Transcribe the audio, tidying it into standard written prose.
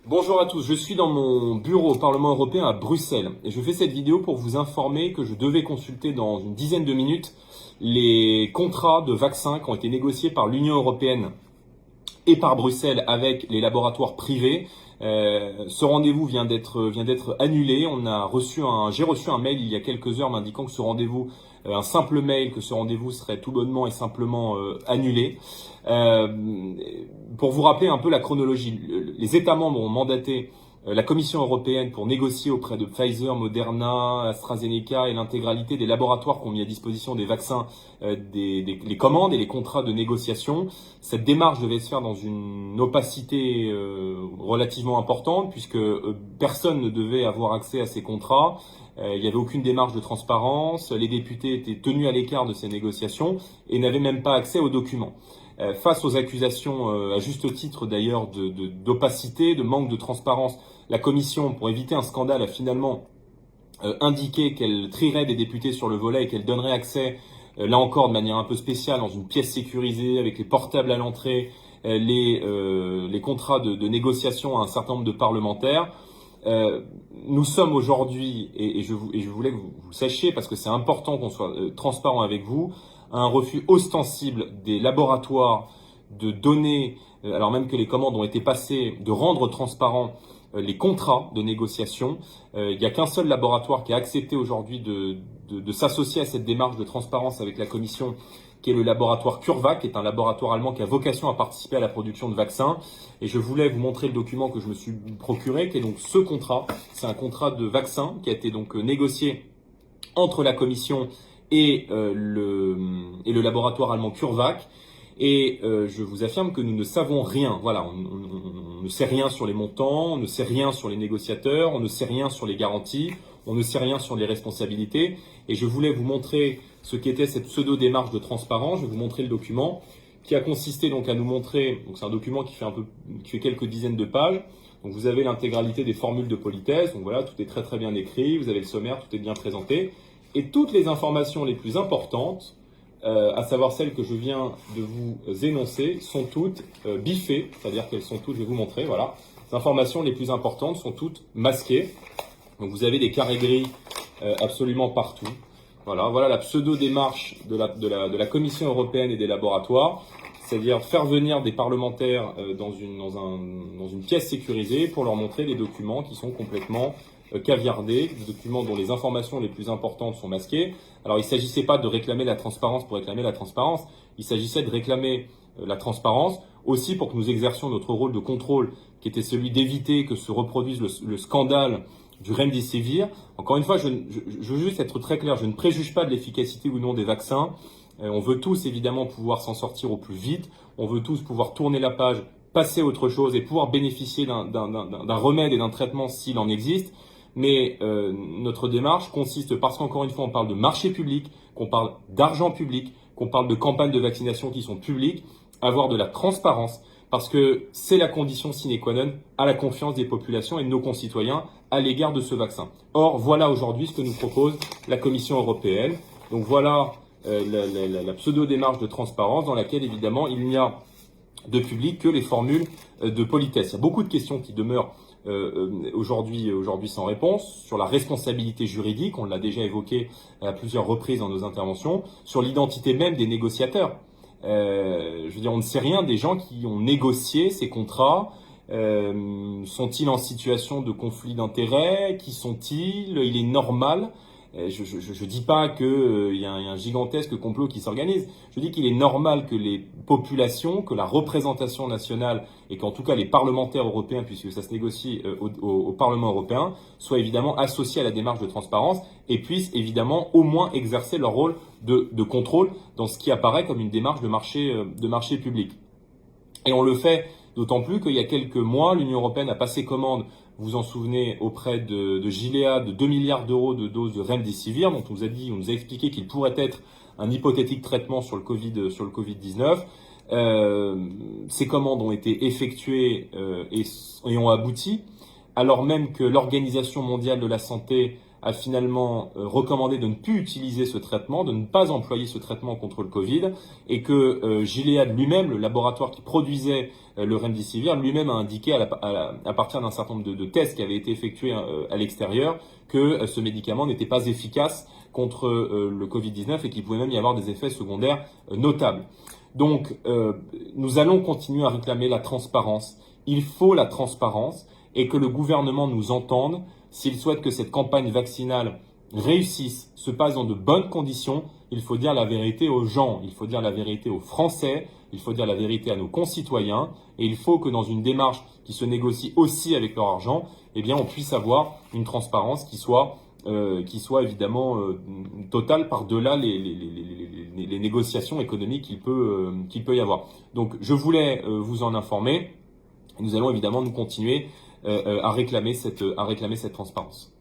Bonjour à tous, je suis dans mon bureau au Parlement européen à Bruxelles et je fais cette vidéo pour vous informer que je devais consulter dans une dizaine de minutes les contrats de vaccins qui ont été négociés par l'Union européenne et par Bruxelles avec les laboratoires privés. Ce rendez-vous vient d'être annulé. J'ai reçu un mail il y a quelques heures m'indiquant que ce rendez-vous, un simple mail, que ce rendez-vous serait tout bonnement et simplement annulé. Pour vous rappeler un peu la chronologie, les États membres ont mandaté la Commission européenne pour négocier auprès de Pfizer, Moderna, AstraZeneca et l'intégralité des laboratoires qui ont mis à disposition des vaccins, les commandes et les contrats de négociation. Cette démarche devait se faire dans une opacité relativement importante puisque personne ne devait avoir accès à ces contrats. Il n'y avait aucune démarche de transparence, les députés étaient tenus à l'écart de ces négociations et n'avaient même pas accès aux documents. Face aux accusations, à juste titre d'ailleurs, d'opacité, de manque de transparence, la Commission, pour éviter un scandale, a finalement indiqué qu'elle trierait des députés sur le volet et qu'elle donnerait accès, là encore de manière un peu spéciale, dans une pièce sécurisée, avec les portables à l'entrée, les contrats de négociation à un certain nombre de parlementaires. Nous sommes aujourd'hui, et je voulais que vous le sachiez, parce que c'est important qu'on soit transparent avec vous, un refus ostensible des laboratoires de donner, alors même que les commandes ont été passées, de rendre transparents les contrats de négociation. Il n'y a qu'un seul laboratoire qui a accepté aujourd'hui de s'associer à cette démarche de transparence avec la Commission, qui est le laboratoire CureVac, qui est un laboratoire allemand qui a vocation à participer à la production de vaccins. Et je voulais vous montrer le document que je me suis procuré, qui est donc ce contrat. C'est un contrat de vaccin qui a été donc négocié entre la Commission et le laboratoire allemand CureVac. Et je vous affirme que nous ne savons rien. Voilà, on ne sait rien sur les montants, on ne sait rien sur les négociateurs, on ne sait rien sur les garanties, on ne sait rien sur les responsabilités. Et je voulais vous montrer ce qu'était cette pseudo-démarche de transparence. Je vais vous montrer le document qui a consisté donc à nous montrer, donc c'est un document qui fait quelques dizaines de pages. Donc vous avez l'intégralité des formules de politesse. Donc voilà, tout est très très bien écrit. Vous avez le sommaire, tout est bien présenté. Et toutes les informations les plus importantes, à savoir celles que je viens de vous énoncer, sont toutes biffées, c'est-à-dire qu'elles sont toutes, je vais vous montrer, voilà. Les informations les plus importantes sont toutes masquées. Donc vous avez des carrés gris absolument partout. Voilà la pseudo-démarche de la Commission européenne et des laboratoires, c'est-à-dire faire venir des parlementaires dans une pièce sécurisée pour leur montrer des documents qui sont complètement caviardés, des documents dont les informations les plus importantes sont masquées. Alors il ne s'agissait pas de réclamer la transparence pour réclamer la transparence, il s'agissait de réclamer la transparence aussi pour que nous exercions notre rôle de contrôle qui était celui d'éviter que se reproduise le scandale du Remdesivir. Encore une fois, je veux juste être très clair, je ne préjuge pas de l'efficacité ou non des vaccins. On veut tous évidemment pouvoir s'en sortir au plus vite, on veut tous pouvoir tourner la page, passer à autre chose et pouvoir bénéficier d'un remède et d'un traitement s'il en existe. Mais notre démarche consiste, parce qu'encore une fois on parle de marché public, qu'on parle d'argent public, qu'on parle de campagnes de vaccination qui sont publiques, avoir de la transparence, parce que c'est la condition sine qua non à la confiance des populations et de nos concitoyens à l'égard de ce vaccin. Or, voilà aujourd'hui ce que nous propose la Commission européenne. Donc voilà la pseudo-démarche de transparence dans laquelle évidemment il n'y a de public que les formules de politesse. Il y a beaucoup de questions qui demeurent aujourd'hui sans réponse, sur la responsabilité juridique, on l'a déjà évoqué à plusieurs reprises dans nos interventions, sur l'identité même des négociateurs. Je veux dire, on ne sait rien des gens qui ont négocié ces contrats. Sont-ils en situation de conflit d'intérêts? Qui sont-ils? Il est normal. Je dis pas que y a un gigantesque complot qui s'organise. Je dis qu'il est normal que les populations, que la représentation nationale et qu'en tout cas les parlementaires européens, puisque ça se négocie au Parlement européen, soient évidemment associés à la démarche de transparence et puissent évidemment au moins exercer leur rôle de contrôle dans ce qui apparaît comme une démarche de marché public. Et on le fait D'autant plus qu'il y a quelques mois, l'Union européenne a passé commande, vous vous en souvenez, auprès de Gilead de 2 milliards d'euros de doses de Remdesivir, dont on nous a expliqué qu'il pourrait être un hypothétique traitement sur le Covid-19. Ces commandes ont été effectuées et ont abouti, alors même que l'Organisation mondiale de la santé a finalement recommandé de ne plus utiliser ce traitement, de ne pas employer ce traitement contre le Covid, et que Gilead lui-même, le laboratoire qui produisait le Remdesivir, lui-même a indiqué à partir d'un certain nombre de tests qui avaient été effectués à l'extérieur que ce médicament n'était pas efficace contre le Covid-19 et qu'il pouvait même y avoir des effets secondaires notables. Donc, nous allons continuer à réclamer la transparence. Il faut la transparence et que le gouvernement nous entende s'il souhaite que cette campagne vaccinale réussisse, se passe dans de bonnes conditions. Il faut dire la vérité aux gens, il faut dire la vérité aux Français, il faut dire la vérité à nos concitoyens et il faut que dans une démarche qui se négocie aussi avec leur argent, eh bien, on puisse avoir une transparence qui soit évidemment totale par-delà les négociations économiques qu'il peut y avoir. Donc, je voulais vous en informer. Nous allons évidemment nous continuer à réclamer cette transparence.